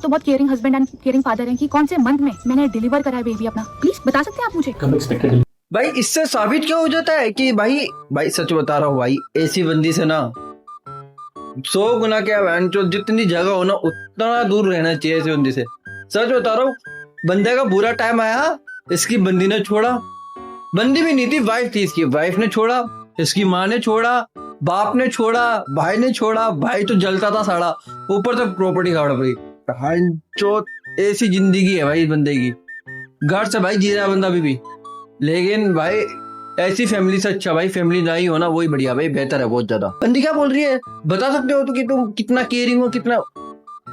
तो बहुत caring husband and caring father हैं कि कौन से मंथ में मैंने डिलीवर करा है बेबी अपना, प्लीज बता सकते हैं आप मुझे? कम एक्सपेक्टेड। भाई इससे साबित क्या हो जाता है कि भाई सच बता रहा हूँ भाई, ऐसी बंदी से ना 100 गुना क्या बहन जो जितनी जगह हो ना उतना दूर रहना चाहिए ऐसी बंदी से। सच बता रहा हूँ, बंदे का बुरा टाइम आया, इसकी बंदी ने छोड़ा। बंदी भी नहीं थी, वाइफ थी, इसकी वाइफ ने छोड़ा, इसकी माँ ने छोड़ा, बाप ने छोड़ा, भाई ने छोड़ा। भाई तो जलता था साड़ा, ऊपर से प्रॉपर्टी खाड़ पड़ी। जो ऐसी जिंदगी है भाई बंदे की, घर से भाई जी रहा बंदा अभी भी, लेकिन भाई ऐसी फैमिली से अच्छा भाई फैमिली ना ही होना वही बढ़िया भाई, बेहतर है बहुत ज्यादा। बंदी क्या बोल रही है बता सकते हो तो कि तुम कितना केयरिंग हो, कितना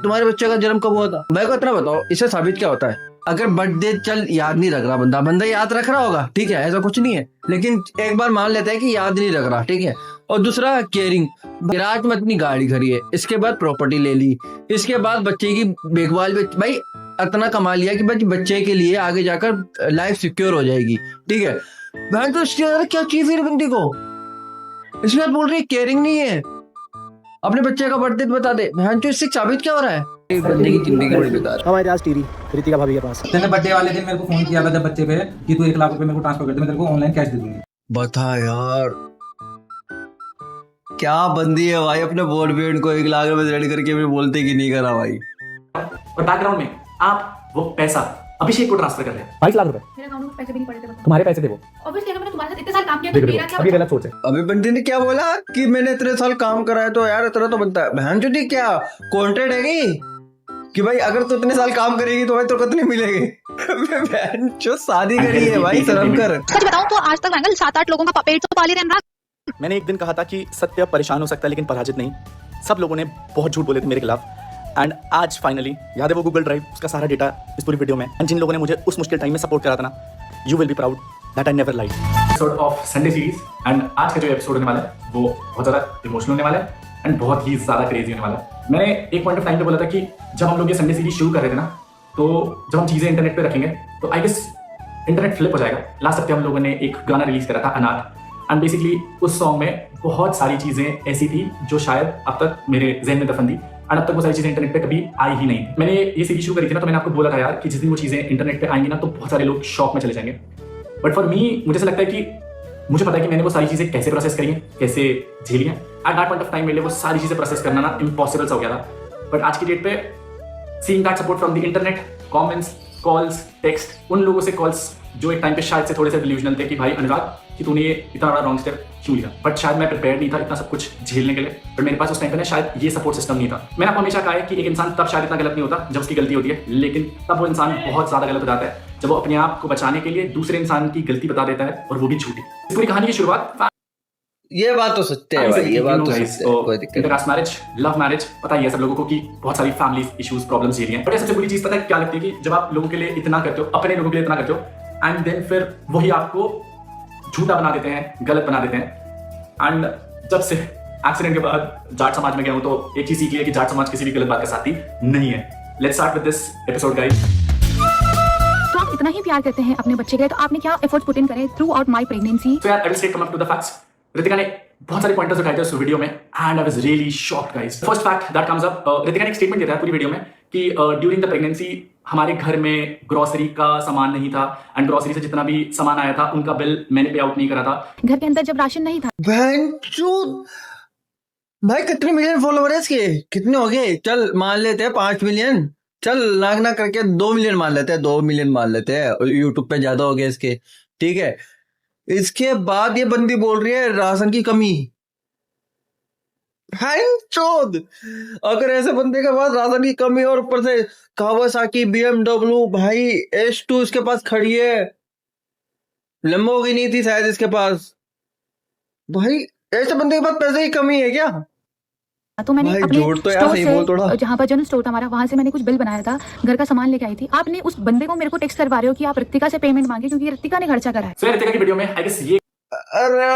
तुम्हारे बच्चे का जन्म कब हुआ था? मेरे को इतना बताओ, इससे साबित क्या होता है? अगर बर्थडे चल याद नहीं रख रहा बंदा याद रख रहा होगा, ठीक है, ऐसा कुछ नहीं है, लेकिन एक बार मान लेता है कि याद नहीं रख रहा, ठीक है। और दूसरा केयरिंग, गैराज में इतनी गाड़ी खड़ी है, इसके बाद प्रॉपर्टी ले ली, इसके बाद बच्चे की देखभाल भाई इतना कमा लिया कि भाई बच्चे के लिए आगे जाकर लाइफ सिक्योर हो जाएगी, ठीक है। बहन तो इसके अंदर क्या चाहिए फिर बंदी को? इसके बाद बोल रही है केयरिंग नहीं है, अपने बच्चे का बर्थडे बता दे। बहन तो इससे साबित क्या हो रहा है? बंदे की जिंदगी बड़ी बेकार। हमारे पास टीरी रितिका भाभी के पास। तेने बर्थडे वाले दिन मेरे को फोन किया था जब बच्चे पे कि तू 1 लाख रुपए मेरे को ट्रांसफर कर दे, मैं तेरे को ऑनलाइन कैश दे दूंगी। बता यार क्या बंदी है भाई, अपने बॉयफ्रेंड को 1 लाख रुपए रेडी करके भी बोलते कि नहीं करा भाई। और बैकग्राउंड में आप वो पैसा अभिषेक को ट्रांसफर कर रहे हैं। 22 लाख रुपए मेरे अकाउंट में पैसे भी नहीं पड़े थे, तुम्हारे पैसे थे वो। ऑब्वियसली अगर मैंने तुम्हारे साथ इतने साल काम किया तो मेरा क्या अभी गलत सोच है। अभी बंदी ने क्या बोला कि मैंने इतने साल काम करा है तो यार इतना तो बनता है। बहन चोदी क्या कॉन्ट्रैक्ट है कि भाई अगर तू इतने साल काम करेगी तो भाई तो कितने मिलेंगे? बहन जो शादी करी है भाई, शर्म कर। सच बताऊं तो आज तक मैंने 7-8 लोगों का पेट तो पाली रहना। मैंने एक दिन कहा था कि सत्य परेशान हो सकता है लेकिन पराजित नहीं। सब लोगों ने बहुत झूठ बोले थे मेरे खिलाफ, एंड आज फाइनली याद है वो गूगल ड्राइव, उसका सारा डेटा इस पूरी वीडियो में। एंड जिन लोगों ने मुझे उस मुश्किल टाइम में सपोर्ट करा था ना, you will be proud that I never lied. Episode of Sunday series, and आज का जो एपिसोड होने वाला है वो बहुत ज्यादा इमोशनल होने वाला है एंड बहुत ही ज्यादा क्रेजी होने वाला है। मैंने एक पॉइंट ऑफ टाइम पे बोला था कि जब हम लोग ये संडे सीरीज शुरू कर रहे थे ना, तो जब हम चीजें इंटरनेट पे रखेंगे तो आई गेस इंटरनेट फ्लिप हो जाएगा। लास्ट हफ्ते हम लोगों ने एक गाना रिलीज करा था अनाथ, एंड बेसिकली उस सॉन्ग में बहुत सारी चीजें ऐसी थी जो शायद अब तक मेरे ज़हन में दफन थी, एंड अब तक वो सारी चीजें इंटरनेट पे कभी आई ही नहीं थी। मैंने ये सीरीज शुरू करी थी ना, तो मैंने आपको बोला था यार कि जिस दिन वो चीजें इंटरनेट पे आएंगी ना तो बहुत सारे लोग शॉक में चले जाएंगे। बट फॉर मी मुझे ऐसा लगता है कि मुझे पता है कि मैंने वो सारी चीजें कैसे प्रोसेस करी हैं, कैसे झेली हैं। At that point of time मेरे लिए वो सारी चीजें प्रोसेस करना ना इम्पॉसिबल सा हो गया था। बट आज की डेट पे seeing that support from the internet, comments, calls, text, उन लोगों से कॉल्स जो एक टाइम पे शायद से थोड़े से डिल्यूजनल थे कि भाई अनुराग कि तूने ये इतना बड़ा रॉन्ग स्टेप क्यों लिया, बट शायद मैं प्रिपेयर नहीं था इतना सब कुछ झेलने के लिए। बट मेरे पास उस टाइम पे ना शायद ये सपोर्ट सिस्टम नहीं था। मैंने आपको हमेशा कहा है कि एक इंसान तब शायद इतना गलत नहीं होता जब उसकी गलती होती है, लेकिन तब वो इंसान बहुत ज्यादा गलत हो जाता है जब वो अपने आप को बचाने के लिए दूसरे इंसान की गलती बता देता है, और वो भी झूठी। इस पूरी कहानी की शुरुआत ये बात तो सत्य है भाई, ये बात तो सत्य है, कोई दिक्कत नहीं। इंटरकास्ट मैरिज, लव मैरिज, पता ही है सब लोगों को कि बहुत सारी फैमिली इश्यूज, प्रॉब्लम्स झेली हैं। बट ये सबसे बुरी चीज पता है क्या लगती है कि जब आप लोगों के लिए इतना करते हो, अपने लोगों के लिए इतना करते हो, एंड देन फिर वही आपको झूठा बना देते हैं, गलत बना देते हैं। एंड जब से एक्सीडेंट के बाद जाट समाज में गया हूं तो एक चीज सीख लिया कि जाट समाज किसी भी गलत बात का साथी नहीं है। Let's start with this episode guys. तो आप इतना ही प्यार करते हैं अपने बच्चे के लिए, तो आपने क्या एफर्ट्स पुट इन करे through out my pregnancy? So यार, I will straight come up to the facts. Ritika ने बहुत सारे पॉइंटर्स उठाए थे उस वीडियो में, and I was really shocked guys. First fact that comes up, Ritika ने एक स्टेटमेंट दिया था पूरी वीडियो में कि ड्यूरिंग द प्रेगनेंसी हमारे घर में ग्रोसरी का सामान नहीं था, एंड ग्रोसरी से जितना भी सामान आया था उनका बिल मैंने पे आउट नहीं करा था। घर के अंदर जब राशन नहीं था। बहन चोद भाई, कितने मिलियन फॉलोवर है इसके? कितने हो गए? चल मान लेते हैं 5 मिलियन, चल लाख ना करके 2 मिलियन मान लेते हैं, 2 मिलियन मान लेते हैं, यूट्यूब पे ज्यादा हो गया इसके, ठीक है। इसके बाद ये बंदी बोल रही है राशन की कमी। चोद, अगर ऐसे बंदे के पास राशन की कमी और ऊपर से कावासाकी, BMW, भाई S2 इसके पास खड़ी है, लंबोर्गिनी थी शायद इसके पास, भाई ऐसे बंदे के पास पैसे की कमी है क्या? तो मैंने भाई अपने जोड़ तो यार सही बोल थोड़ा। स्टोर से, जहाँ पर जनरल स्टोर था हमारा, वहां से मैंने कुछ बिल बनाया था, घर का सामान लेके आई थी। आपने उस बंदे को मेरे को टेक्स्ट करवा रहे हो कि आप रितिका से पेमेंट मांगे क्योंकि रितिका ने खर्चा करा है। सो रितिका की वीडियो में आई गेस ये अरे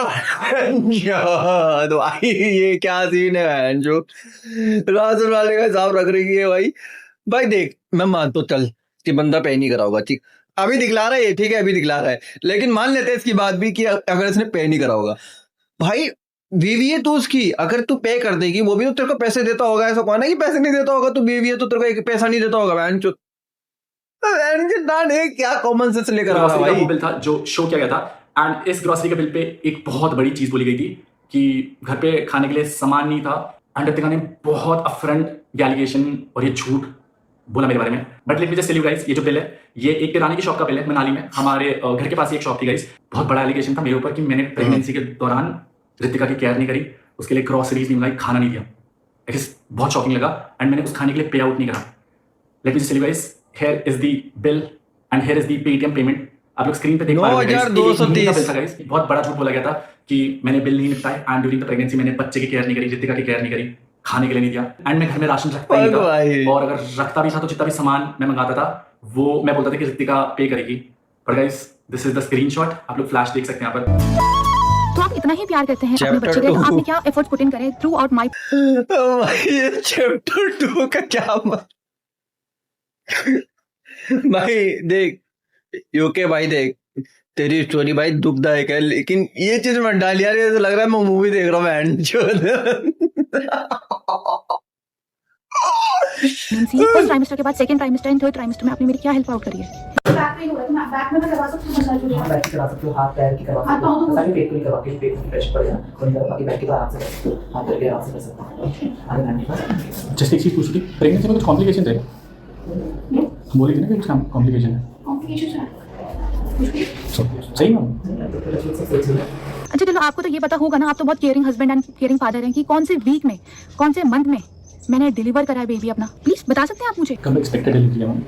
तो भाई ये क्या सीन है जो राशन वाले का हिसाब रख रही है भाई। भाई देख, मैं मानता हूँ चल कि बंदा पे नहीं करा होगा, ठीक, अभी दिखला रहा है, ठीक है अभी दिखला रहा है, लेकिन मान लेते हैं इसकी बात भी कि अगर इसने पे नहीं करा होगा, भाई बीवी है तू उसकी, अगर तू पे कर देगी वो भी तो तेरे को पैसे देता होगा। ऐसा कौन है कि पैसे नहीं देता होगा? तू बीवी है तो तेरे को एक पैसा नहीं देता होगा। बहन चो क्या कॉमन सेंस लेकर आ रहा ग्रोसरी का भाई। वो बिल था जो शो किया गया था, एंड इस ग्रोसरी के बिल पे एक बहुत बड़ी चीज बोली गई थी कि घर पे खाने के लिए सामान नहीं था, एंड ऋतिका ने बहुत अफरंट एलिगेशन और ये झूठ बोला मेरे बारे में। But let me just tell you guys, ये जो बिल है ये एक किराने की शॉप का बिल है मनाली में। हमारे घर के पास ही एक शॉप थी गाइस। बहुत बड़ा एलिगेशन था मेरे ऊपर कि मैंने प्रेगनेंसी के दौरान ऋतिका की केयर नहीं करी, उसके लिए ग्रोसरीज नहीं मंगाई, खाना नहीं दिया। इट इज बहुत शॉकिंग लगा, एंड मैंने उस खाने के लिए पे आउट नहीं करा। Let me just tell you guys, here is the bill and here is the Paytm payment. आप लोग स्क्रीन पे देख पा रहे हैं गाइस, 9,230 बिल था गाइस। बहुत बड़ा झूठ बोला गया था कि मैंने बिल नहीं निपटाए, एंड ड्यूरिंग द प्रेगनेंसी मैंने बच्चे की केयर नहीं करी, ऋतिका की केयर नहीं करी, खाने के लिए नहीं दिया, एंड मैं घर में राशन रखता ही नहीं था, और अगर रखता भी था तो जितना भी सामान मैं मंगाता था वो मैं बोलता था कि ऋतिका पे करेगी। But guys this is the screenshot, आप लोग फ्लैश देख सकते हैं यहाँ पर। तो आप इतना ही प्यार करते हैं अपने Chapter बच्चे के लिए, तो 2 आपने क्या एफर्ट्स पुट इन करे थ्रू आउट माई। भाई चैप्टर 2 का क्या भाई देख यूके भाई, देख तेरी स्टोरी भाई दुखदायक है, लेकिन ये चीज मत डाल यार, ये तो लग रहा है मैं मूवी देख रहा हूँ फर्स्ट ट्राइमेस्टर के बाद second trimester and third trimester में आपने मेरी क्या हेल्प आउट करी है? बैक में करवा सकती हूँ मसाज वगैरह। बैक की करा सकते हो, हाथ पैर की करवा सकते हो, मसाज पेट को नहीं करवा के पेट की प्रेशर पड़ेगा, कोई करवा के बैक की तो आराम से कर सकते हो, हाथ करके आराम से कर सकते हो। आगे नानी का जस्ट एक चीज पूछ रही थी, प्रेगनेंसी में कुछ कॉम्प्लिकेशन थे? बोली थी ना कि कुछ कॉम्प्लिकेशन है? कॉम्प्लिकेशन है सही में? अच्छा चलो, आपको तो ये पता होगा ना, आप तो बहुत caring husband and caring father हैं, कि कौन से वीक में कौन से मंथ में मैंने डिलीवर करा है बेबी अपना। प्लीज बता सकते हैं आप मुझे? कब एक्सपेक्टेड डिलीवरी है मैम?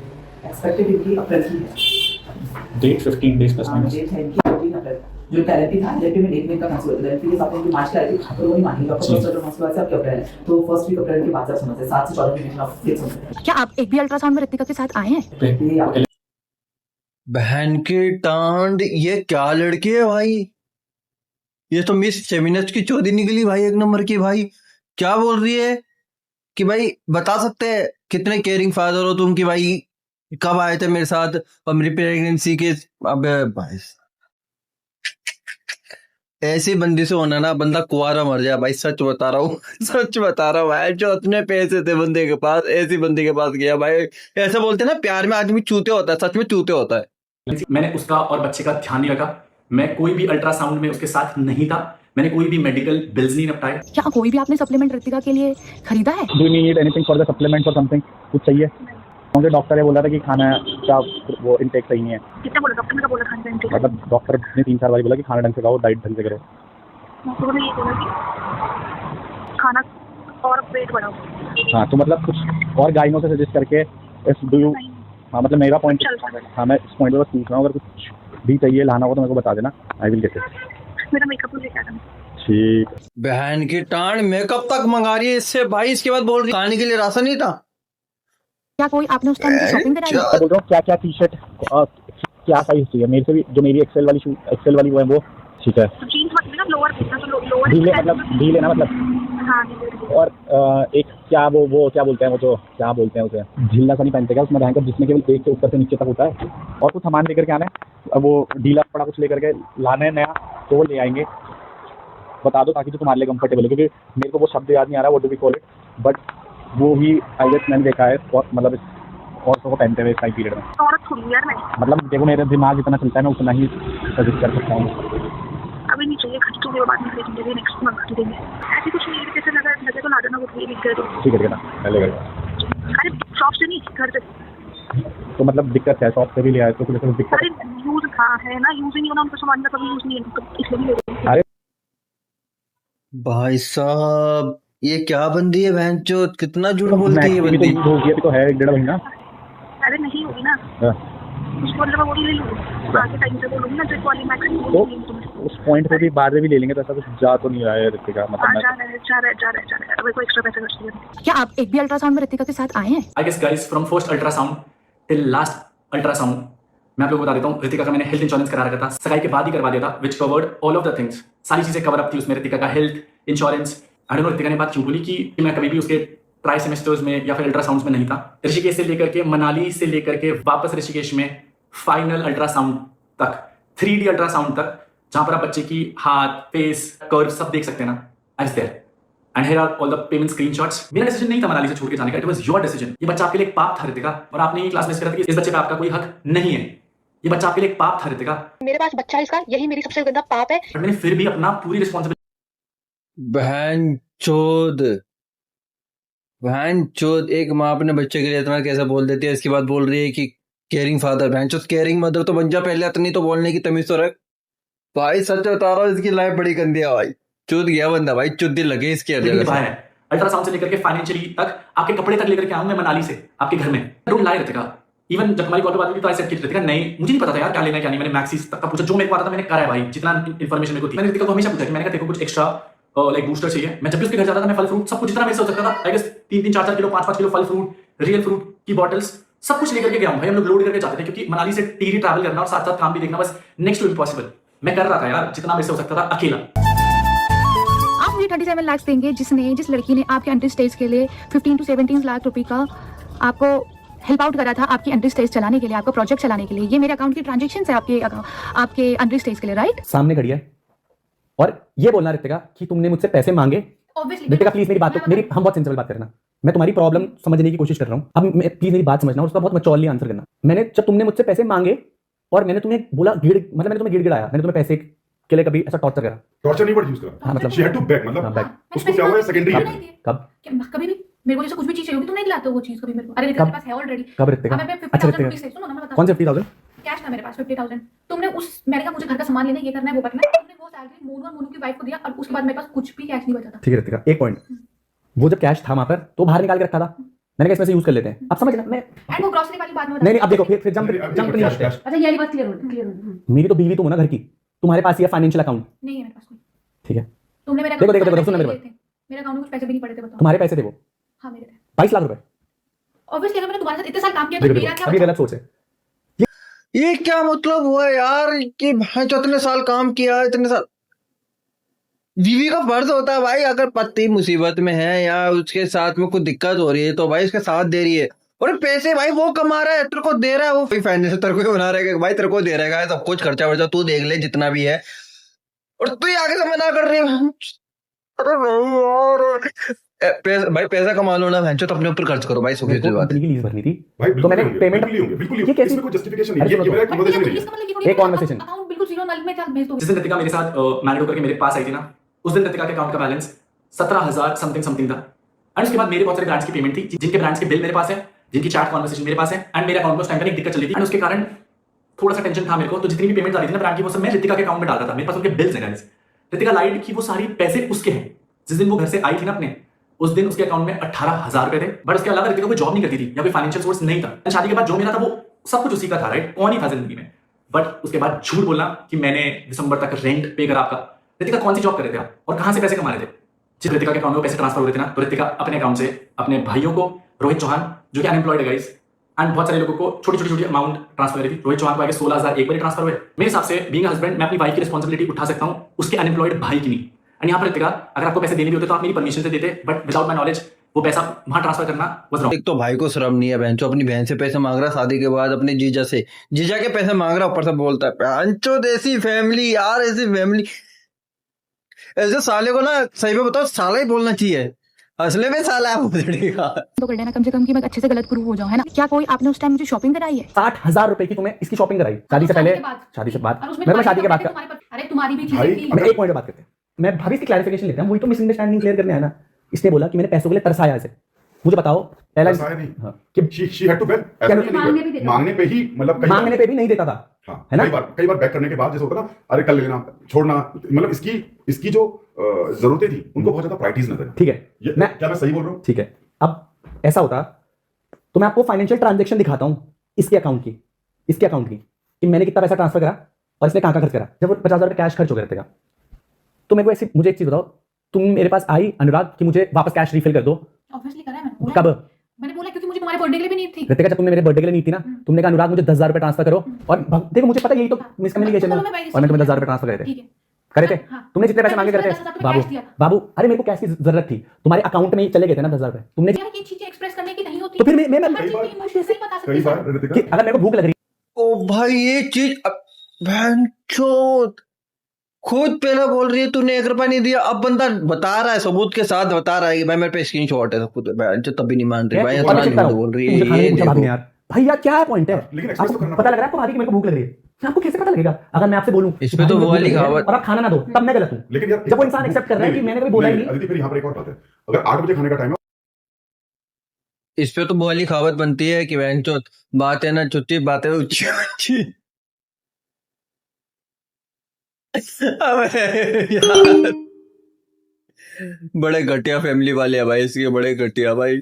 एक्सपेक्टेड डिलीवरी अप्रैल की है। Date 15 days plus minus. Date है इनकी 14 अप्रैल। जो थेरेपी था, थेरेपी में 1 वीक का कंसल्ट होता है, फिर आपने जो मार्च का आई थी तो वो नहीं मानी, डॉक्टर फर्स्ट ऑर्डर मार्च के बाद से आपके अप्रैल है, तो फर्स्ट वीक अप्रैल के बाद से समझते 7 से 14 के बीच में आप फिक्स होते हैं। क्या आप एक भी अल्ट्रासाउंड में ऋतिका के साथ आए हैं? बहन की टांड, ये क्या लड़की है भाई, ये तो मिस फेमिनिस्ट की चौधरी निकली भाई, एक नंबर की भाई। क्या बोल रही है कि भाई बता सकते हैं कितने केयरिंग फादर हो तुम, कि भाई कब आए थे मेरे साथ और मेरी प्रेगनेंसी के। अबे भाई ऐसी बंदी से होना ना, बंदा कुआरा मर जाए भाई, सच बता रहा हूँ सच बता रहा हूँ भाई। जो इतने पैसे थे बंदे के पास, ऐसी बंदी के पास गया भाई। ऐसा बोलते हैं ना, प्यार में आदमी चूते होता है, सच में चूते होता है। मैंने उसका और बच्चे का ध्यान नहीं रखा, मैं कोई भी अल्ट्रासाउंड में उसके साथ नहीं था, मैंने कोई भी मेडिकल बिल्स नहीं निपटाए। क्या कोई भी आपने सप्लीमेंट ऋतिका के लिए खरीदा है? Do need anything for the supplement और समथिंग? कुछ चाहिए? क्योंकि डॉक्टर ने बोला था कि खाना का वो इनटेक सही नहीं है। कितना बोला डॉक्टर ने? क्या बोला खाने का इंटेक? मतलब डॉक्टर ने 3-4 बार बोला कि खाना ढंग से खाओ, डाइट ढंग से करो। डॉक्टर ने ये बोला कि खाना और वेट बढ़ाओ। हाँ, तो मतलब कुछ और गाइनों से सजेस्ट करके इस डू यू। हाँ मतलब मेरा पॉइंट, हाँ मैं इस पॉइंट पर बस पूछ रहा हूँ, अगर कुछ भी चाहिए लाना हो तो मेरे को बता देना, आई विल गेट इट। मेरा मेकअप लेके आना। ठीक। बहन की टांड, मेकअप तक मंगा रही है इससे भाई, इसके बाद बोल रही खाने के लिए राशन नहीं था। क्या कोई आपने उस टाइम शॉपिंग कराई? मैं बोल रहा हूँ क्या क्या टी शर्ट क्या साइज चाहिए मेरे से भी, जो मेरी एक्सेल वाली वो है वो ठीक है। जीन्स मत लेना, लोअर देखना, तो लोअर ढीले मतलब ढीले ना मतलब। हाँ ढीले। और एक क्या वो क्या बोलते हैं, वो तो क्या बोलते हैं उसे, ढीला सा नहीं पहनते क्या उसमें रहेंगे, जिसमें केवल एक से ऊपर से नीचे तक होता है। और कुछ सामान लेकर के आना है, अब वो ढीला पड़ा कुछ लेकर के लाना है नया, तो वो ले आएंगे। बता दो ताकि जो तुम्हारे लिए कंफर्टेबल है, क्योंकि मेरे को वो शब्द याद नहीं आ रहा, वो do we call it, but वो ही आई गेस मैंने देखा है और मतलब और को पहनते हुए इस टाइम पीरियड में। और थोड़ी यार मैं मतलब देखो मेरा दिमाग इतना चलता है, मैं उतना ही सजेस्ट कर सकता हूँ। अभी नहीं चाहिए, खर्च के बाद में खरीदेंगे, नेक्स्ट मंथ खरीदेंगे। ऐसी कुछ नहीं है, जैसे लगे तो ला देना, वो ठीक है। ठीक है ना, पहले कर। अरे शॉप से नहीं, घर से। तो मतलब दिक्कत है, शॉप से भी ले आए तो कुछ दिक्कत? अरे यूज हाँ है ना, यूज ही नहीं होना उनका सामान का, कभी यूज नहीं है तो इसलिए भी ले रहे हैं। अरे भाई साहब ये क्या बंदी है बहन चो, कितना झूठ बोलती है ये बंदी। अभी तो है 1.5 महीना। अरे नहीं होगी ना, उसको मतलब वो ले लूँगी आगे टाइम से बोलूँगी ना, ट्रिप वाली मैक्सिमम तो उस पॉइंट पे भी बाद में भी ले लेंगे, तो ऐसा कुछ जा तो नहीं रहा है ऋतिका, मतलब जा रहा है, अभी कोई एक्स्ट्रा पैसे खर्च नहीं। क्या आप एक भी अल्ट्रासाउंड में ऋतिका के साथ आए हैं? I guess guys from first ultrasound till last ultrasound मैं आप लोगों को बता देता हूँ, ऋतिका का मैंने हेल्थ इंश्योरेंस करा रखा था, सगाई के बाद ही करवा दिया था, which covered all of the things. सारी चीजें कवर अप थी उसमें, ऋतिका का health insurance. I don't know Ritika ने बात क्यों बोली कि मैं कभी भी उसके ट्राई सेमेस्टर्स में या फिर अल्ट्रासाउंड्स में नहीं था। ऋषिकेश से लेकर के, मनाली से लेकर के वापस ऋषिकेश में फाइनल अल्ट्रासाउंड तक, 3D अल्ट्रासाउंड तक, जहां पर आप बच्चे की हाथ, फेस, कर्व सब देख सकते हैं ना, I was there and here are all the payment screenshots. मेरा डिसीजन नहीं था मनाली से छोड़ के जाने का, इट वाज योर डिसीजन। ये बच्चा आपके लिए एक पाप था रितिका, और आपने ये क्लास में करा था कि इस बच्चे पे आपका कोई हक नहीं है। ये बच्चा आपके लिए एक पाप था रितिका, मेरे पास बच्चा है इसका, यही मेरी सबसे गंदा पाप है। बट मैंने फिर भी अपना पूरी रिस्पॉन्सिबिलिटी। बहन चोद एक माँ अपने बच्चे के लिए इतना कैसे बोल देती है, इसके बाद बोल रही है कि केयरिंग फादर। बहन चोद केयरिंग मदर तो बन जा पहले, इतनी तो बोलने की तमीज तो रख भाई। सच बता रहा हूँ, इसकी लाइफ बड़ी गंदी है भाई। चुद गया बंदा भाई, चुद दिल लगे इसके है अल्ट्रासाउंड से लेकर के फाइनेंशियली तक, आपके कपड़े तक लेकर के आऊं मैं मनाली से आपके घर में। Don't lie Ritika. इवन जब हमारी कॉल पे बात हुई तो आई सेड कि रितिका नहीं, मुझे नहीं पता था यार क्या लेना है क्या नहीं। मैंने मैक्सिस तक का पूछा, जो मेरे को आता था मैंने करा है भाई, जितना इन्फॉर्मेशन मेरे को थी। मैंने रितिका को हमेशा पूछा कि मैंने कहा तेरे को कुछ एक्स्ट्रा लाइक बूस्टर चाहिए। मैं जब भी उसके घर जाता था मैं फल फ्रूट सब कुछ जितना मेरे से हो सकता था, आई गेस 3-3, 4-4 किलो 5-5 किलो फल फ्रूट, रियल फ्रूट की बॉटल्स सब कुछ लेकर के गया हूं भाई। हम लोग लोड करके जाते थे क्योंकि मनाली से टीरी ट्रैवल करना और साथ साथ काम भी देखना बस नेक्स्ट टू इम्पॉसिबल। मैं कर रहा था यार जितना मेरे से हो सकता था अकेला। आप मुझे 37 लाख देंगे जिस लड़की ने आपके एंट्री स्टेज के लिए 15 to 17 लाख रुपए का आपको हेल्प आउट करा था, आपकी एंट्री स्टेज चलाने के लिए, आपका प्रोजेक्ट चलाने के लिए। ये मेरे अकाउंट की ट्रांजेक्शन है आपके एंट्री स्टेज के लिए, राइट? सामने खड़ी है और ये बोलना रितिका कि तुमने मुझसे पैसे मांगे। रितिका प्लीज मेरी बात, मेरी हम बहुत सेंसिबल बात करना, मैं तुम्हारी प्रॉब्लम समझने की कोशिश कर रहा हूँ। अब प्लीज मेरी बात समझना और उसका बहुत मैच्योरली आंसर करना। मैंने जब तुमने मुझसे पैसे मांगे और मैंने तुम्हें बोला मैंने तुम्हें गिड़गिड़ाया, मैंने तुम्हें पैसे के लिए कभी ऐसा टॉर्चर करा? टॉर्चर नहीं वर्ड यूज करा। हाँ, मतलब शी हैड टू बेग, मतलब उसको क्या हुआ है सेकेंडरी है। कभी भी मेरे को जैसे कुछ भी चीज चाहिए होगी तुम नहीं दिलाते हो वो चीज कभी मेरे को। अरे तेरे पास है ऑलरेडी। कब रितिका? अच्छा रितिका सुनो ना, मैं बताऊं। कौन से 50,000? कैश था मेरे पास 50,000। तुमने मैंने कहा मुझे घर का सामान लेना है, ये करना है, वो करना है, तुमने वो सैलरी मोनू और मोनू की वाइफ को दिया और उसके बाद मेरे पास कुछ भी कैश नहीं बचा था। ठीक है रितिका, एक पॉइंट, वो जब कैश था वहां पर तो बाहर निकाल के रखा था, मैंने कहा इसमें से यूज कर लेते हैं। अब समझना मैं एंड वो ग्रोसरी वाली बात में नहीं अब देखो फिर जंप नहीं करते। अच्छा ये वाली बात क्लियर मेरी तो बीवी तुम हो ना घर की, तुम्हारे पास ये फाइनेंशियल अकाउंट नहीं है मेरे पास कोई। ठीक है, तुमने मेरे देखो सुनो मेरे मेरे अकाउंट में कुछ पैसे भी नहीं पड़े थे, बताओ। तुम्हारे पैसे थे वो? हां मेरे थे 22 लाख रुपए। ऑब्वियसली अगर मैंने तुम्हारे साथ इतने साल काम किया तो मेरा क्या अभी गलत सोच है। ये क्या मतलब हुआ यार कि भाई जो इतने साल काम किया, इतने साल बीवी का फर्ज होता है भाई, अगर पति मुसीबत में है या उसके साथ में कुछ दिक्कत हो रही है तो भाई उसके साथ दे रही है। और पैसे भाई वो कमा रहा है, तेरे को दे रहा है, वो फाइनेंशियल तेरे को बना रहेगा भाई, तेरे को दे रहेगा सब कुछ, खर्चा वर्चा तू देख ले जितना भी है, और तू आगे से मना कर रही है। अरे भाई पैसा कमा लो ना भैंचो, तो अपने ऊपर खर्च करो भाई। सुखी बात की लीज भरनी थी भाई तो मैंने पेमेंट बिल्कुल ये कैसी कोई जस्टिफिकेशन नहीं है, ये मेरा कन्वर्सेशन नहीं है। एक कॉन्वर्सेशन अकाउंट बिल्कुल जीरो नल में चल भेज दो। जिस दिन रितिका मेरे साथ मैरिड होकर के मेरे पास आई थी ना, उस दिन रितिका के अकाउंट का बैलेंस 17,000 समथिंग था। एंड उसके बाद मेरे बहुत सारे ब्रांड्स की पेमेंट थी, जिनके ब्रांड्स के बिल मेरे पास है, जिनकी चैट कॉन्वर्सेशन मेरे पास है, एंड मेरे अकाउंट में उस टाइम पर एक दिक्कत चल रही थी एंड उसके कारण थोड़ा सा टेंशन था मेरे को। तो जितनी भी पेमेंट आ रही थी ना ब्रांड की, वो सब मैं रितिका के अकाउंट में डालता था, मेरे पास उनके बिल्स हैं गाइस। रितिका लाइड की वो सारी पैसे उसके हैं। जिस दिन वो घर से आई थी ना अपने, उस दिन उसके अकाउंट में 18,000 रुपए थे। बट उसके अलावा रितिका कोई जॉब नहीं करती थी या कोई फाइनेंशियल सोर्स नहीं था। शादी के बाद जो मेरा था वो सब कुछ उसी का था, राइट? कौन ही था जिंदगी में। बट उसके बाद झूठ बोलना कि मैंने दिसंबर तक रेंट पे करा आपका। रितिका कौन सी जॉब कर रहे थे आप और कहां से पैसे कमा रहे थे? जिस रितिका के अकाउंट में पैसे ट्रांसफर हो रहे थे ना, तो रितिका अपने अकाउंट से अपने भाइयों को, रोहित चौहान जो कि अनएम्प्लॉयड है गाइस, एंड बहुत सारे लोगों को छोटी छोटी अमाउंट ट्रांसफर करी थी। रोहित चौहान को आगे 16,000 एक बार ट्रांसफर हुए। मेरे हिसाब से बीइंग हस्बैंड मैं अपनी वाइफ की रिस्पांसिबिलिटी उठा सकता हूं, उसके अनएम्प्लॉयड भाई की नहीं। एंड यहाँ पर रितिका अगर आपको पैसे देने भी होते तो आप मेरी परमिशन से देते, बट विदाउट माय नॉलेज वो पैसा वहां ट्रांसफर करना वाज रॉन्ग। एक तो भाई को शर्म नहीं है बहनचो, अपनी बहन से पैसे मांग रहा शादी के बाद, अपने जीजा से, जीजा के पैसे मांग रहा, ऊपर से बोलता है बहनचो ऐसी फैमिली यार, ऐसी फैमिली। ऐसे साले को ना सही में बताओ साला ही बोलना चाहिए, असले में साला है का। तो कर लेना कम से कम कि मैं अच्छे से गलत प्रूव हो जाऊं, है ना? क्या कोई आपने उस टाइम मुझे शॉपिंग कराई है? 60,000 रुपए की तुम्हें इसकी शॉपिंग कराई शादी से पहले? शादी से बाद मैं शादी के बाद का, अरे तुम्हारी भी चीजें थी। हम एक पॉइंट पे बात करते हैं, मैं भाभी से क्लैरिफिकेशन लेते हैं, वही तो मिसअंडरस्टैंडिंग क्लियर करने आया ना। इसने बोला कि मैंने पैसों के लिए तरसाया इसे। मुझे बताओ पहला नहीं कि शी हैड टू बेग, मांगने पे ही मतलब मांगने पे भी नहीं देता था, है ना? कई बार बैक करने के बाद जैसे होता ना, अरे कर लेना छोड़ना, मतलब इसकी जो जरूरतें थी उनको बहुत ज्यादा प्रायोरिटीज नजर। ठीक है, क्या मैं सही बोल रहा हूँ? ठीक है, अब ऐसा होता तो मैं आपको फाइनेंशियल ट्रांजेक्शन दिखाता हूँ इसके अकाउंट की कि मैंने कितना पैसा ट्रांसफर करा और इसने कहाँ खर्च करा। जब वो 50,000 रुपये कैश खर्च हो गया था, तो मेरे को मुझे एक चीज बताओ, तुम मेरे पास आई अनुराग कि मुझे वापस कैश रिफिल कर दो? ऑब्वियसली करा है मैंने। कब? मैंने बोला क्योंकि मुझे तुम्हारे बर्थडे के लिए भी नीड थी। रितिका जब तुमने मेरे बर्थडे के लिए नीड थी ना, तुमने कहा अनुराग मुझे 10,000 रुपये ट्रांसफर करो, और देखो मुझे पता यही तो मिसकम्युनिकेशन है, और मैंने तुम्हें 10,000 रुपये ट्रांसफर करे थे। तुमने जितने पैसे मांगे करते बाबू, अरे मेरे को कैश की जरूरत थी, तुम्हारे अकाउंट में चले गए थे ना 10,000 रुपये। तुमने ये चीजें एक्सप्रेस करने की नहीं होती, तो फिर मैं कई बार अगर मेरे को भूख लग रही, ओ भाई ये चीज बहनचोद खुद पहले बोल रही है तूने 1 रुपया नहीं दिया, अब बंदा बता रहा है, सबूत के साथ बता रहा है कि भाई मेरे पे स्क्रीनशॉट है, खुद तब भी नहीं मान रही भाई, इतना झूठ बोल रही है ये देखो। यार भाई यार क्या है पॉइंट है? लेकिन एक्सप्रेस तो आपको करना पता लग रहा है आपको भाभी की मेरे को भूख लग रही है, आपको कैसे पता लगेगा अगर मैं आपसे बोलूं इस पे तो वो वाली कहावत और आप खाना ना दो तब मैं गलत हूं। लेकिन यार जब वो इंसान एक्सेप्ट कर रहा है कि मैंने कभी बोला ही नहीं। अदिति फिर यहाँ पर एक और बात है, अगर 8 बजे खाने का टाइम है, इस पे तो वो वाली कहावत बनती है कि बहन चोद बात है ना छुट्टी बातें ऊंची ऊंची। अबे यार बड़े घटिया फैमिली वाले हैं भाई इसके, बड़े घटिया भाई,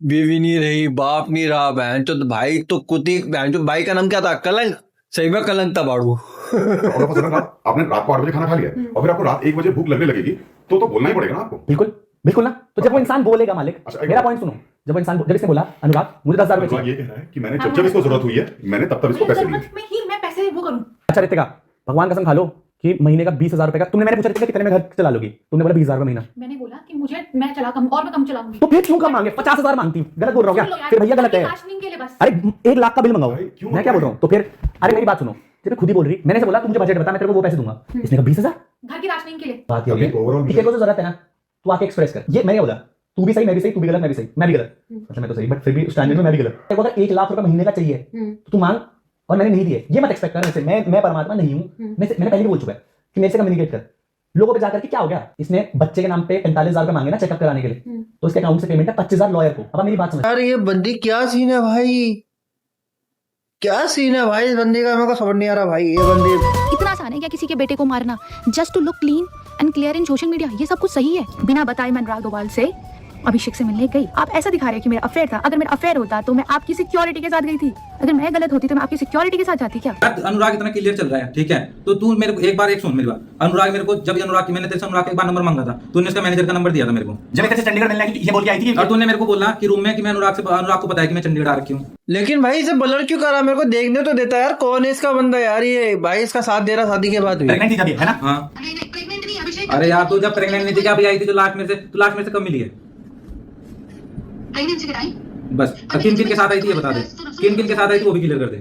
बीवी नहीं रही, बाप नहीं रहा, बहन चोद भाई तो कुती, बहन चोद भाई का नाम क्या था, कलंक, सही में कलंक था बाड़ू। और आपको समझना, आपने रात को 8 बजे खाना खा लिया और फिर आपको रात 1 बजे भूख लगने लगेगी तो बोलना ही पड़ेगा ना आपको। बिल्कुल बिल्कुल ना, तो जब वो इंसान बोलेगा मालिक, अच्छा, मेरा पॉइंट सुनो, जब वो इंसान जब इसने बोला अनुराग मुझे 10,000 रुपए चाहिए, ये कह रहा है कि मैंने जब इसको जरूरत हुई है मैंने तब इसको पैसे दिए। जरूरत में ही मैं पैसे वो करूं। अच्छा रितिका भगवान कसम खा लो कि महीने का 20,000 रुपए का, तुमने मैंने पूछा रितिका कितने में घर चला लोगी, तुमने बोला 20,000 रुपए महीना, मैंने बोला कि मुझे मैं चला कम और मैं कम चलाऊंगी। तो फिर क्यों कम मांगे, 50,000 मांगती हूँ, गलत बोल रहा हूँ क्या? फिर भैया गलत है, राशनिंग के लिए बस। अरे 1 लाख का बिल मंगाओ, भाई, क्यों मैं क्या बोल रहा हूँ? तो फिर अरे मेरी बात सुनो, जब खुद ही बोल रही, मैंने से बोला तू मुझे बजट बता मैं तेरे को वो पैसे दूंगा, इसने कहा 20,000 घर की राशनिंग के लिए। बात ये होगी ओवरऑल ठीक है, को तो जरूरत है ना, तू आके एक्सप्रेस कर, ये मैंने बोला तू भी सही मैं भी सही, तू भी गलत मैं भी सही, मैं भी गलत, मतलब मैं तो सही बट फिर भी स्टैंडर्ड में मैं भी गलत। तेरे को अगर 1 लाख रुपए महीने का चाहिए तो तू मांग, और मैंने नहीं दिए, ये मत एक्सपेक्ट कर मुझसे, मैं परमात्मा नहीं हूँ, मैंने पहले भी बोल चुका है कि मेरे से कम्युनिकेट कर। लोगों पे जाकर के क्या हो गया, इसने बच्चे के नाम पे 45,000 रुपए मांगे ना चेकअप कराने के लिए, तो इसके अकाउंट से पेमेंट है 25,000 लॉयर को। अब मेरी बात समझ, यार ये बंदी क्या सीन है भाई, क्या सीन है भाई इस बंदी का, मेरे को समझ नहीं आ रहा भाई ये बंदी। इतना आसान है क्या किसी के बेटे को मारना just to look clean and clear in social media? ये सब कुछ सही है? बिना बताए मैं अनुराग डोभाल से अभिषेक से मिलने गई, आप ऐसा दिखा रहे हैं कि मेरा अफेयर था। अगर मेरा अफेयर होता तो मैं आपकी सिक्योरिटी के साथ गई थी, अगर मैं गलत होती तो मैं आपकी सिक्योरिटी के साथ जाती क्या? अनुराग इतना क्लियर चल रहा है, ठीक है, तो तू मेरे को एक सुन मेरी बात। अनुराग मेरे को जब अनुराग की मैंने तेरे से अनुराग का एक बार नंबर मांगा था, तूने उसका मैनेजर का नंबर दिया था मेरे को, जब इधर से चंडीगढ़ मिलने ये बोल के आई थी, और तूने मेरे को बोला कि रूम में कि मैं अनुराग को पता है कि मैं चंडीगढ़ आ रखी हूँ। लेकिन भाई इसे ब्लर क्यों करा, मेरे को देखने तो देता यार कौन है इसका बंदा यार, ये भाई इसका साथ दे रहा शादी के बाद भी, है ना? हाँ अरे यार तू जब प्रेग्नेंट नहीं थी क्या अभी आई थी, तो लास्ट में से कब मिली है? बस किन किन के साथ आई थी ये बता दे, किन किन के साथ आई थी वो भी क्लियर कर दे।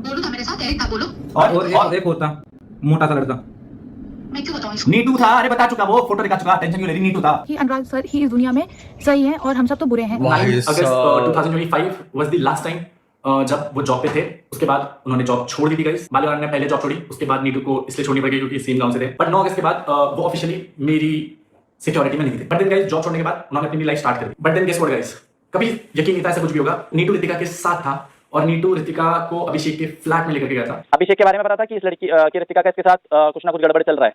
बोलो था मेरे साथ, एरिक था, बोलो। और एक होता मोटा सा लड़का, मैं क्यों बताऊं इसको? नीटू था, अरे बता चुका, वो फोटो दिखा चुका, टेंशन क्यों ले रही, नीटू था। कि अनुराग सर ही इस दुनिया में सही है और हम सब तो बुरे हैं। अगस्त 2025 वाज द लास्ट टाइम जब वो जॉब पे थे, उसके बाद उन्होंने जॉब छोड़ दी थी गाइस। माल्यवान ने पहले जॉब छोड़ी, उसके बाद नीटू को इसलिए छोड़नी पड़ी क्योंकि सेम गांव से थे, बट 9 अगस्त के बाद वो ऑफिशियली मेरी सिक्योरिटी में नहीं थे। बट देन गाइस जॉब छोड़ने के बाद उन्होंने अपनी लाइफ स्टार्ट कर दी। But then guess what guys, कभी यकीन नहीं था ऐसा कुछ भी होगा। नीटू रितिका के साथ था और नीटू रितिका को अभिषेक के फ्लैट में लेकर के गया था। अभिषेक के बारे में पता था कि इस लड़की की रितिका का इसके साथ कुछ ना कुछ गड़बड़ चल रहा है।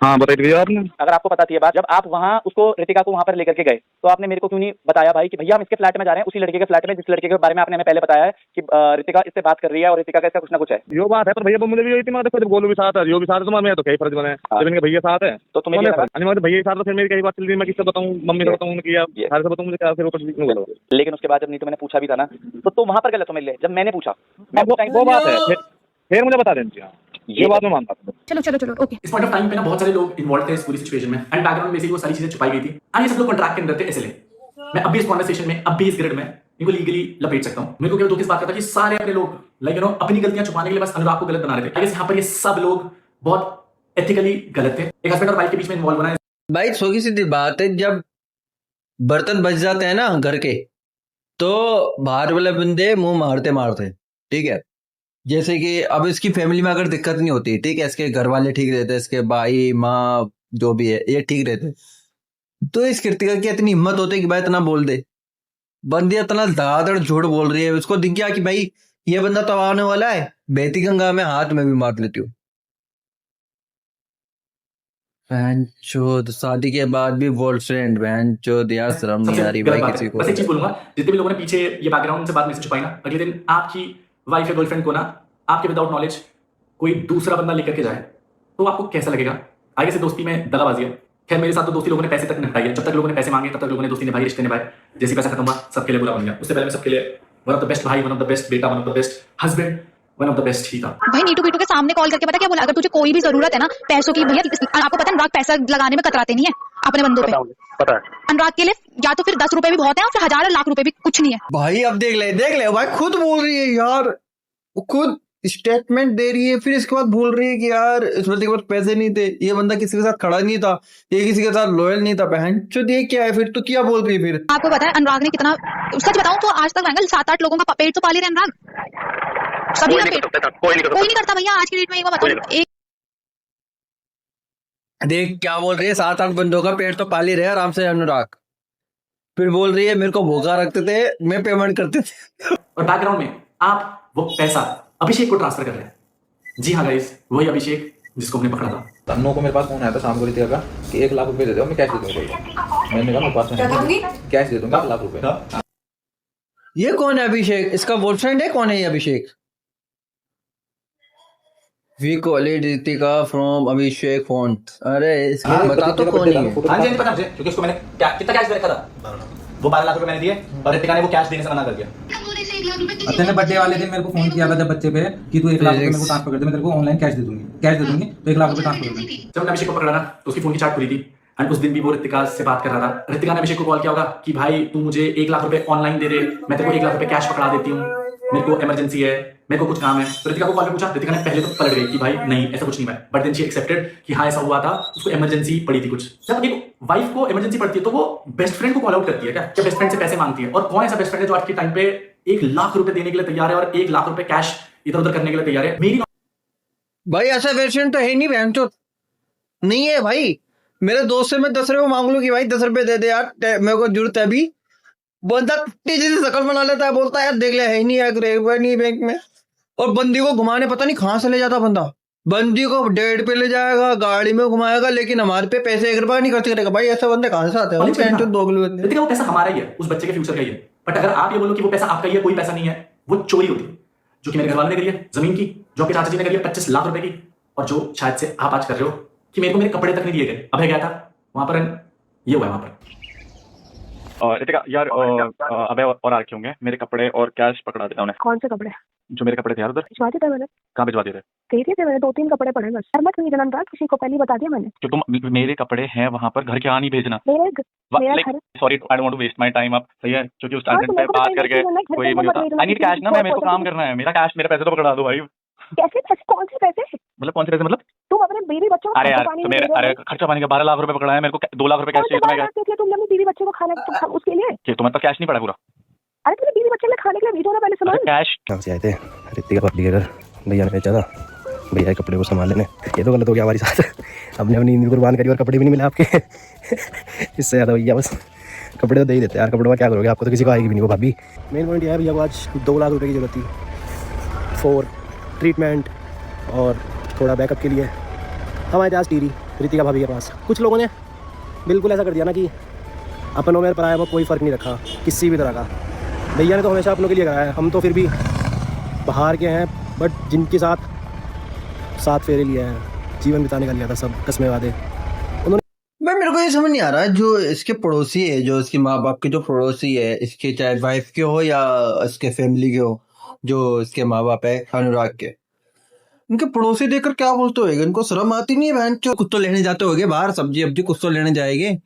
हाँ बताई भैया आपने, अगर आपको पता थी ये बात, जब आप वहाँ उसको रितिका को वहाँ पर लेकर के गए तो आपने मेरे को क्यों नहीं बताया भाई कि भैया हम इसके फ्लैट में जा रहे हैं, उसी लड़के के फ्लैट में जिस लड़के के बारे में आपने हमें पहले बताया है कि रितिका इससे बात कर रही है और रितिका का इसका कुछ ना कुछ है। यो बात है, पर भैया मुझे भी इतनी देखो, जब गोलू भी साथ है, जो भी साथ है, तुम्हारे में तो कई फर्ज बने, जब इनके भैया साथ है तो तुम्हें भैया के साथ, तो फिर मेरी कई बात चल रही है, मैं किससे बताऊँ, मम्मी से बताऊँ उनकी, सारे से बताऊँ, मुझे क्या फिर ऊपर। लेकिन उसके बाद जब नीटू मैंने पूछा भी था ना, तो वहाँ पर गलत हो मेरे लिए, जब मैंने पूछा वो बात है, फिर मुझे बता दें, ये बात मैं मानता हूँ। चलो ओके। इस पॉइंट ऑफ टाइम पे ना बहुत सारे लोग इन्वॉल्व थे इस पूरी सिचुएशन में, एंड बैकग्राउंड में बेसिकली वो सारी चीजें छुपाई गई थी, एंड ये सब लोग कॉन्ट्रैक्ट के अंदर थे। इसलिए मैं अभी इस कॉन्वर्सेशन में, अभी इस ग्रिड में इनको लीगली लपेट सकता हूं। मेरे को केवल दुख इस बात का था कि सारे अपने लोग लाइक यू नो अपनी गलतियां छुपाने के लिए बस अनुराग को गलत बना रहे थे। यहाँ पर ये सब लोग बहुत एथिकली गलत थे, एक हस्बैंड और वाइफ के बीच में इन्वॉल्व होना है। भाई छोटी सी बात है, जब बर्तन बच जाते हैं ना घर के, तो बाहर वाले बंदे मुंह मारते, ठीक है, जैसे कि अब इसकी फैमिली में अगर दिक्कत नहीं होती, ठीक है, इसके घर वाले ठीक रहते, इसके भाई माँ जो भी है ये ठीक रहते, तो इस कृतिका की इतनी हिम्मत होती है कि भाई इतना बोल दे, बंदी इतना धड़ाधड़ झूठ बोल रही है, उसको दिख गया कि भाई ये बंदा तो आने वाला है, बहती गंगा में हाथ में भी मार लेती हूँ। शादी के बाद भी बॉयफ्रेंड, यार शर्म नहीं आ रही भाई किसी को। बस एक चीज बोलूंगा, जितने भी लोगों ने पीछे ये बैकग्राउंड से बात में से छुपाई ना, अगले दिन आपकी वाइफ या गर्लफ्रेंड को ना आपके विदाउट नॉलेज कोई दूसरा बंदा लेकर के जाए तो आपको कैसा लगेगा? आगे से दोस्ती में दगाबाजी है। खैर मेरे साथ तो दोस्ती लोगों ने पैसे तक निपटाई है, जब तक लोगों ने पैसे मांगे तब तक लोगों ने दोस्ती निभाई, रिश्ते निभाए, जैसे पैसा खत्म हुआ सबके लिए बुरा बन गया। उससे पहले मैं सबके लिए वन ऑफ द बेस्ट भाई, वन ऑफ द बेस्ट बेटा, one of the best husband, one of the best ही था। भाई नीटू के सामने कॉल करके पता क्या बोला, अगर तुझे कोई भी जरूरत है ना पैसों की, भैया आपको पता है अनुराग पैसा लगाने में कतराते नहीं है अपने बंदों पे, पता है अनुराग के लिए या तो फिर 10 रुपए भी बहुत है, फिर 1000 लाख रुपए भी कुछ नहीं है। भाई अब देख ले भाई, खुद बोल रही है यार, खुद स्टेटमेंट दे रही है, फिर इसके बाद बोल रही है कि यार इस बंदे के पास पैसे नहीं थे, ये बंदा किसी के साथ खड़ा नहीं था, ये किसी के साथ लॉयल नहीं था। बहन चो ये क्या है फिर? तो क्या बोल रही है फिर? आपको पता है अनुराग ने कितना, सच बताऊं तो आज तक एंगल 7-8 लोगों का पेट तो पाले रहे अनुराग, सभी का पेट। कोई नहीं करता भैया आज की डेट में, ये बताओ। एक देख क्या बोल रही है, 7-8 बंदों का पेट तो पाल ही रहे आराम से अनुराग। फिर बोल रही है मेरे को भूखा रखते थे, मैं पेमेंट करते थे। और बैकग्राउंड में आप वो पैसा अभिषेक को ट्रांसफर कर रहे हैं। जी हाँ गाइस, वही अभिषेक जिसको हमने पकड़ा था। तन्नों को मेरे पास फोन आया था शाम को रितिका का कि 1 लाख रुपए दे दो, मैं कैश दे दूंगा। मैंने कहा मेरे पास नहीं, कैश दे दूंगा 1 लाख रुपए। ये कौन है अभिषेक? इसका बॉयफ्रेंड है? कौन है ये Abhishek? We called Ritika from Abhishek phone. अरे बता तो कौन है? हाँ जी पता मुझे, क्योंकि उसको मैंने कितना कैश दे रखा था, वो 12 लाख रुपए मैंने दिए और रितिका ने वो कैश देने से मना कर दिया। अच्छा ने बर्थडे वाले दिन मेरे को फोन किया था जब बच्चे पे कि तू 1 लाख रुपए मेरे को ट्रांसफर कर दे, मैं तेरे को ऑनलाइन कैश दे दूंगी तो 1 लाख रुपए ट्रांसफर कर दूंगी। जब मैंने अभिषेक को पकड़ा ना तो उसकी फोन की चार्ट खुली थी एंड उस दिन भी वो रितिका से बात कर रहा था। रितिका ने अभिषेक को कॉल किया होगा कि भाई तू मुझे 1 लाख रुपए ऑनलाइन दे दे, मैं तेरे को 1 लाख रुपए कैश पकड़ा देती हूँ, मेरे को इमरजेंसी है, मेरे को कुछ काम है। तो रितिका को कॉल पे पूछा, रितिका ने पहले तो पलट गई कि भाई नहीं ऐसा कुछ नहीं है, बट देन शी एक्सेप्टेड कि हाँ ऐसा हुआ था, उसको इमरजेंसी पड़ी थी कुछ। जब एक वाइफ को इमरजेंसी पड़ती है तो वो बेस्ट फ्रेंड को कॉल आउट करती है क्या बेस्ट फ्रेंड से पैसे मांगती है? और कौन ऐसा बेस्ट फ्रेंड है जो आज के टाइम पे 1 लाख रुपए देने के लिए तैयार है और 1 लाख रुपए कैश इधर उधर करने के लिए तैयार है? मेरी भाई ऐसा वेरिएशन तो है नहीं, बहन चो नहीं है भाई। मेरे दोस्त से मैं 10 रुपए मांग लूं कि भाई 10 रुपए दे दे यार, मेरे को जरूरत है अभी। बंदा जैसे शकल बना लेता है, बोलता है यार देख ले है ही नहीं, है नहीं बैंक में। और बंदी को घुमाने पता नहीं कहाँ से ले जाता बंदा, बंदी को डेट पे ले जाएगा, गाड़ी में घुमाएगा, लेकिन हमारे पे पैसे 1 रुपया नहीं खर्च करेगा। भाई ऐसे बंदे कहाँ से आते हैं? रितिका वो पैसा हमारा ही है, उस बच्चे के फ्यूचर का ही है। बट अगर आप ये बोलो कि वो पैसा आपका ही है, कोई पैसा नहीं है, वो चोरी होती है। जो कि मेरे घर वालों ने करी है जमीन की, जो आपके चाचा जी ने करी है 25 लाख रुपए की, और जो शायद से आप आज कर रहे हो कि मेरे को मेरे कपड़े तक नहीं दिए गए। अभय गया था वहां पर, ये हुआ है वहां पर। रितिका यार अबे और आके होंगे, मेरे कपड़े और कैश पकड़ा दिया उन्हें। कौन से कपड़े? जो मेरे कपड़े थे यार उधर। भिजवा दिए थे मैंने। कहाँ भिजवा दिए थे? दे दिए थे मैंने, 2-3 कपड़े पड़े बस। और मत नहीं था किसी को, पहले बता दिया मैंने। कि तुम मेरे कपड़े हैं वहां पर, घर के यहाँ नहीं भेजना। मेरा घर। Sorry I don't want to waste my time आप, सही है? क्योंकि उस टाइम पे बात करके कोई आई नीड कैश ना, मैं मेरे को काम करना है, मेरा कैश मेरे पैसे तो पकड़ा दो भाई। कैसे पैसे? कौन से पैसे? मतलब कौन से पैसे? मतलब तुम अपने बीवी बच्चों को अरे यार तो मेरे अरे खर्चा पानी का 12 लाख रुपए पकड़ा है, मेरे को 2 लाख रुपए कैश चाहिए तुम्हें? तुम अपनी बीवी बच्चों को खाना उसके लिए कि तुम्हें तो कैश नहीं पड़ा पूरा? अरे तुमने बीवी बच्चे में खाने के लिए भेजो ना पहले सामान। कैश कहाँ से आए थे? रितिका भाभी के घर भैया ने भेजा था, भैया के कपड़े को संभाल लेने। ये तो गलत हो गया हमारे साथ, हमने अपनी नींद कुर्बान करी और कपड़े भी नहीं मिले आपके। इससे ज़्यादा भैया बस कपड़े तो दे ही देते यार, कपड़ों का क्या करोगे? आपको तो किसी को आएगी भी नहीं वो भाभी। मेन पॉइंट यह है भैया को आज 2 लाख रुपए की जरूरत थी फॉर ट्रीटमेंट और थोड़ा बैकअप के लिए। हम आए थे आज टीरी रितिका भाभी के पास। कुछ लोगों ने बिल्कुल ऐसा कर दिया ना कि अपनों में पराया वो कोई फ़र्क नहीं रखा किसी भी तरह का। भैया ने तो हमेशा अपनों के लिए कराया है, हम तो फिर भी बाहर के हैं, बट जिनके साथ 7 फेरे लिया है, जीवन बिताने का लिया था, सब कस्में वादे उन्होंने। मैं मेरे को ये समझ नहीं आ रहा है, जो इसके पड़ोसी है, जो इसके माँ बाप के जो पड़ोसी है, इसके चाहे वाइफ के हो या इसके फैमिली के हो, जो इसके माँ बाप है अनुराग के, इनके पड़ोसी देखकर क्या बोलते होंगे? इनको शर्म आती नहीं है? बहन चो कुछ तो लेने जाते होंगे बाहर, सब्जी अब्जी कुछ तो लेने जाएंगे,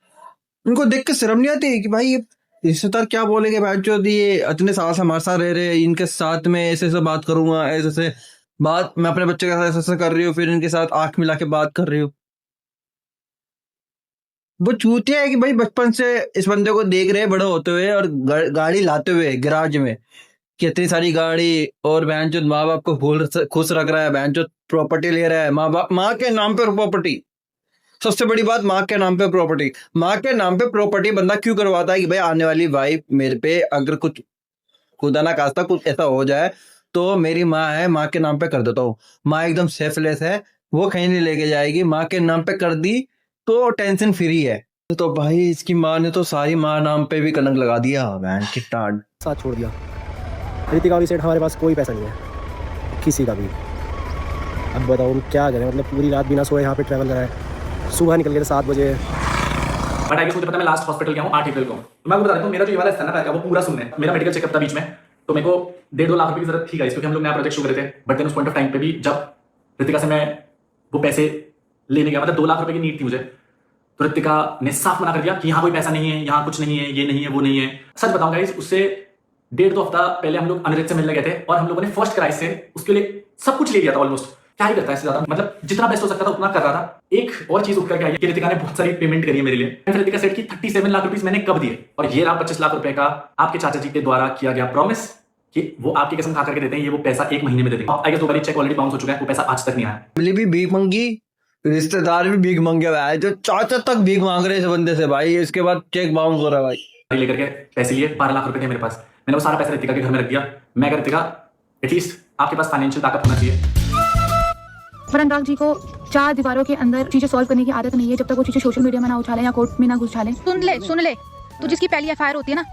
इनको देख के शर्म नहीं आती कि भाई रिश्तेदार क्या बोलेंगे? बहन चो ये इतने साल से हमारे साथ रह रहे, इनके साथ में ऐसे ऐसे बात करूंगा, ऐसे ऐसे बात मैं अपने बच्चे के साथ ऐसे ऐसे कर रही हूँ, फिर इनके साथ आंख मिला के बात कर रही हूँ। वो चूतिया है कि भाई बचपन से इस बंदे को देख रहे बड़े होते हुए और गाड़ी लाते हुए गैराज में, कितनी सारी गाड़ी, और बहन चो माँ बाप को खुश रख रहा है, बहन चो प्रॉपर्टी ले रहा है, माँ के नाम पे प्रॉपर्टी। सबसे बड़ी बात, माँ के नाम पे प्रॉपर्टी। माँ के नाम पे प्रॉपर्टी बंदा क्यों करवाता है? कि भाई आने वाली वाइफ मेरे पे अगर कुछ खुदा ना खास्ता कुछ ऐसा हो जाए तो मेरी माँ है, माँ के नाम पे कर देता हूँ। माँ एकदम सेफलेस है, वो कहीं नहीं लेके जाएगी, माँ के नाम पे कर दी तो टेंशन फ्री है। तो भाई इसकी माँ ने तो सारी माँ नाम पे भी कलंक लगा दिया, बहन की टांड। साथ छोड़ दिया। रितिका वाली सेठ हमारे पास कोई पैसा नहीं है किसी का भी। अब बताओ हम क्या करें? मतलब पूरी रात बिना सोए यहाँ पे ट्रैवल करा है, सुबह निकल गए 7 बजे। बट आई गेस मुझे पता, मैं लास्ट हॉस्पिटल गया हूँ 8 अप्रैल को। तो मैं आपको बता देता हूँ, मेरा जो ये वाला स्थान है वो पूरा सुनने, मेरा मेडिकल चेकअप था बीच में, तो मेरे को 1.5-2 लाख रुपए की जरूरत थी गाइस, क्योंकि हम लोग नया प्रोजेक्ट शुरू कर रहे थे। बट देन उस पॉइंट ऑफ टाइम पे भी जब रितिका से मैं वो पैसे लेने गया, मतलब 2 लाख रुपए की नीड थी मुझे, तो रितिका ने साफ मना कर दिया कि यहाँ कोई पैसा नहीं है, यहाँ कुछ नहीं है, ये नहीं है, वो नहीं है। सच बताऊं गाइस, उससे 1.5-2 हफ्ता पहले हम लोग अनुरित से मिलने गए थे और हम लोगों ने फर्स्ट क्राइस से उसके लिए सब कुछ ले लिया था ऑलमोस्ट। क्या ही करता है इससे ज्यादा, मतलब जितना बेस्ट हो सकता था उतना कर रहा था। एक और चीज उठ करके आई कि रितिका ने बहुत सारी पेमेंट करी है मेरे लिए। फिर रितिका सेट की 37 लाख रुपीस मैंने कब दिए, और ये रहा 25 लाख रुपए का आपके चाचा जी के द्वारा किया गया प्रॉमिस कि वो आपकी कसम खा करके देते हैं ये वो पैसा 1 महीने में दे देंगे। आई गेस 2 बार चेक ऑलरेडी बाउंस हो चुका है, वो पैसा आज तक नहीं आया। फैमिली भी भीख मांगी, रिश्तेदार भी भीख मांगे भाई, जो चाचा तक भीख मांग रहे हैं इस बंदे से भाई, इसके बाद चेक बाउंस हो रहा है भाई। लेकर के पैसे लिए 12 लाख रुपए थे मेरे पास, मैंने वो सारा पैसा रितिका के घर में रख दिया। मैं अगर रितिका एटलीस्ट आपके पास फाइनेंशियल ताकत होना चाहिए। पर अनुराग जी को 4 दीवारों के अंदर चीजें सॉल्व करने की आदत नहीं है, जब तक वो चीजें सोशल मीडिया में ना उछालें या कोर्ट में ना घुसालें। सुन ले तो जिसकी पहली एफआईआर होती है ना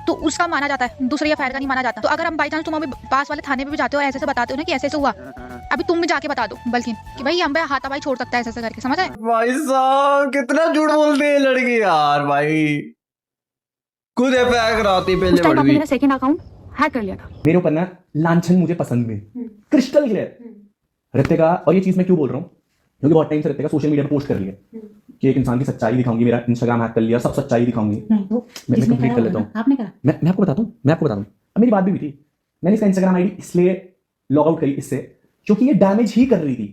तो उसका माना जाता है, दूसरी एफआईआर का नहीं माना जाता। तो अगर हम बाई चांस तुम अभी पास वाले थाने में भी जाते हो, ऐसे बताते हो ना कि ऐसे हुआ, अभी तुम भी जाके बता दो बल्कि कि भाई हम हाथापाई छोड़ सकता है ऐसे करके, समझ आए? भाई साहब कितना झूठ बोलते हैं लड़की यार भाई, खुद एफआईआर कराती पहले। उस टाइम आपने मेरा सेकंड अकाउंट हैक कर लिया था। मेरे ऊपर ना लांछन मुझे पसंद नहीं, क्रिस्टल क्लियर। रितिका, और ये चीज मैं क्यों बोल रहा हूँ, क्योंकि बहुत टाइम से रितिका सोशल मीडिया पे पोस्ट कर रही है कि एक इंसान की सच्चाई दिखाऊंगी, मेरा इंस्टाग्राम हैक कर लिया, सब सच्चाई दिखाऊंगी। मैं कंप्लीट कर लेता हूँ, आपने करा? मैं आपको बताता हूँ। अब मेरी बात भी हुई थी, मैंने इसका इंस्टाग्राम आईडी इसलिए लॉग आउट करी इससे क्योंकि ये डैमेज ही कर रही थी,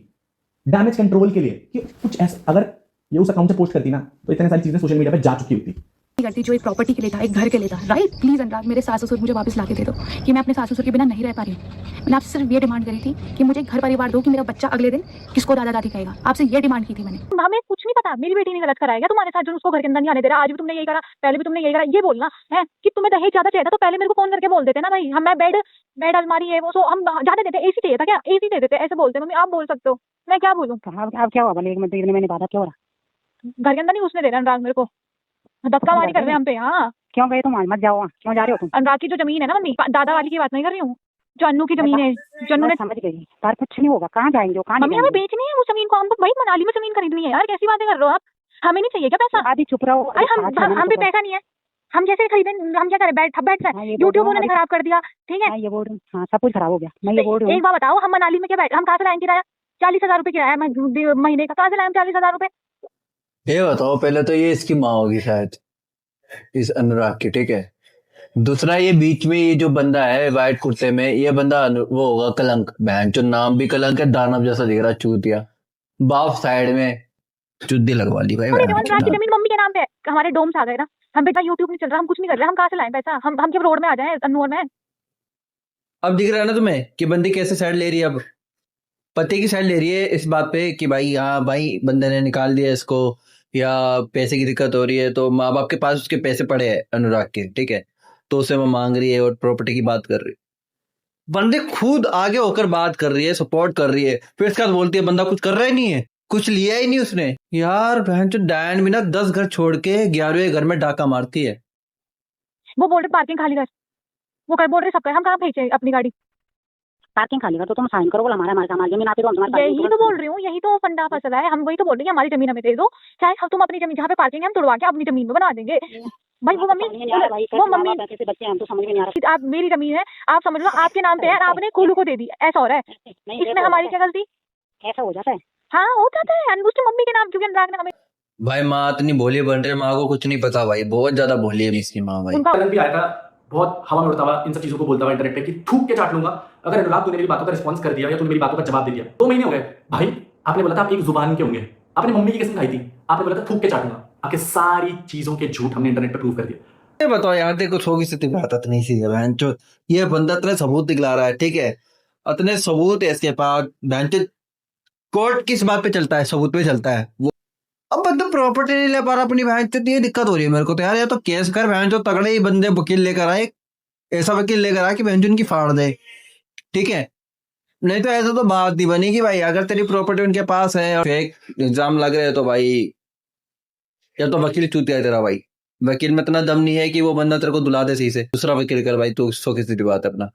डैमेज कंट्रोल के लिए। कि कुछ ऐसा अगर ये उस अकाउंट से पोस्ट करती ना तो इतने सारी चीजें सोशल मीडिया पे जा चुकी होती करती जो एक प्रॉपर्टी के लिए था, एक घर के लिए था। राइट, प्लीज अनुराग मेरे सास ससुर मुझे वापस लाके दे दो कि मैं अपने सास ससुर के बिना नहीं रह पा रही हूँ। मैंने आपसे सिर्फ ये डिमांड करी थी कि मुझे घर परिवार दो कि मेरा बच्चा अगले दिन किसको दादा दादी कहेगा। आपसे ये डिमांड की थी मैंने। हमें कुछ नहीं पता, मेरी बेटी ने गलत कराया क्या तुम्हारे साथ जो उसको घर के अंदर नहीं आने दे रहा? आज भी तुमने यही करा, पहले भी तुमने यही करा। ये बोलना है कि तुम्हें दहेज ज्यादा चाहिए था तो पहले मेरे को फोन करके बोल देते ना भाई, हम बेड अलमारी है वो, सो हम ज्यादा देते। एसी चाहिए था क्या? एसी दे देते, ऐसे बोलते। मम्मी आप बोल सकते हो, मैं क्या बोलूँ? अब क्या हुआ भले एक मिनट मैंने बात क्या हो रहा? घर के अंदर नहीं घुसने दे रहा अनुराग मेरे को, धक्का मारी कर रहे हैं हम पे। हाँ क्यों गए तुम? मत जाओ, क्यों जा रहे हो तुम? अनुराग की जो जमीन है ना मम्मी, दादा वाली की बात नहीं कर रही हूँ, जो अन्नू की जमीन है, जो अन्नू ने समझ गई, पर कुछ नहीं होगा। कहाँ जाएंगे? कहाँ मम्मी हमें बेचनी है वो जमीन को, हमको भाई मनाली में जमीन खरीदनी है यार। कैसी बातें कर रहे हो आप? हमें नहीं चाहिए क्या पैसा? आदि चुप रहो। अरे हम पे पैसा नहीं है, हम जैसे खरीदे हम क्या करें? बैठ यूट्यूब उन्होंने खराब कर दिया, ठीक है? ये बोल रही हूँ, सब कुछ खराब हो गया। मैं ये बोल रही हूँ, एक बार बताओ, हम मनाली में क्या बैठ, हम कहाँ से लाएंगे किराया? 40,000 रुपए किराया महीने का, कहाँ से लाएंगे 40,000 रुपए? ये बताओ, पहले तो ये इसकी माँ होगी शायद, इस अनुराग की, ठीक है। दूसरा ये बीच में ये जो बंदा है व्हाइट कुर्ते में, ये बंदा वो होगा कलंक। बहन जो नाम भी कलंक है, दानव जैसा दिख रहा, चूतिया। बाप साइड में चुद्दी लगवा ली भाई। जमीन मम्मी के नाम पे, हमारे डोम्स आ गए ना, हम बेटा यूट्यूब नहीं चल रहा, हम कुछ नहीं कर रहे, हम कहाँ से लाएं पैसा? हम क्या रोड में आ जाए अनमोल में? अब दिख रहा है ना तुम्हें कि बंदी कैसे साइड ले रही है। अब पति की साइड ले रही है इस बात पे कि भाई हाँ भाई बंदे ने निकाल दिया इसको, या पैसे की दिक्कत हो रही है, तो माँ बाप के पास उसके पैसे पड़े हैं अनुराग के, ठीक है, तो उसे वो मांग रही है और प्रॉपर्टी की बात कर रही है। बंदे खुद आगे होकर बात कर रही है, सपोर्ट कर रही है, फिर इसके बाद बोलती है बंदा कुछ कर रहा ही नहीं है, कुछ लिया ही नहीं उसने। यार बहन जो डायन भी ना 10 घर छोड़ के 11वें घर में डाका मारती है। वो बोल रहे पार्किंग खाली कर, वो कर बोल रहे सबका, हम कहाँ भेजे अपनी गाड़ी? पार्किंग खाली कर तो तुम साइन करो, बोला हमारी जमीन आती तो यही तो बोल रही हूँ, यही तो फंडा फंसा है। हम वही तो बोल रहे हैं हमारी जमीन हमें दे दो, चाहे तुम अपनी जमीन जहाँ पे पार्किंग है हम तुड़वा के अपनी जमीन में बना देंगे। भाई वो मम्मी बच्चे हम तो समझ में नहीं आ रहा। आप मेरी जमीन है, आप समझ लो आपके नाम पे है, आपने कोलू को दे दी, ऐसा हो रहा है। इसमें हमारी क्या गलती? ऐसा हो जाता है? हाँ हो जाता है, उसकी मम्मी के नाम क्योंकि अनुराग ने हमें। भाई माँ इतनी भोली बन रही है, माँ को कुछ नहीं पता भाई, बहुत ज्यादा भोली है इसकी माँ भाई। भी आया था बहुत हवा में उड़ता हुआ, इन सब चीजों को बोलता हुआ इंटरनेट पे कि थूक के चाट लूंगा अगर अनुराग तूने मेरी बातों का रिस्पॉन्स कर दिया या तूने मेरी बातों का जवाब दे दिया। 2 महीने हो गए भाई, आपने बोला था आप एक जुबान के होंगे, आपने मम्मी की कसम खाई थी, आपने बोला था थूक के चाटूंगा, आपके सारी चीजों के झूठ हमने इंटरनेट पे प्रूव कर दिया। ये बताओ यार, देखो सो की स्थिति बात नहीं सी है बहन चो, ये बंदा इतने सबूत दिखला रहा है, ठीक है, इतने सबूत है इसके पास, बहन चो कोर्ट किस बात पे चलता है? सबूत पे चलता है वो। अब बंदा प्रॉपर्टी नहीं ले पा रहा अपनी बहन चो, ये दिक्कत हो रही है मेरे को तो यार। या तो केस कर बहन चो, तगड़े ही बंदे वकील लेकर आए, ऐसा वकील लेकर आए कि बहन चो उनकी फाड़ दे, ठीक है। नहीं तो ऐसा तो बात नहीं बनी कि भाई अगर तेरी प्रॉपर्टी उनके पास है और फेक इल्जाम लग रहे हैं तो भाई या तो वकील चूतिया है तेरा भाई, वकील में इतना दम नहीं है कि वो बंदा तेरे को दुला दे सही से। दूसरा वकील कर भाई, तू सो की सीधी बात है अपना।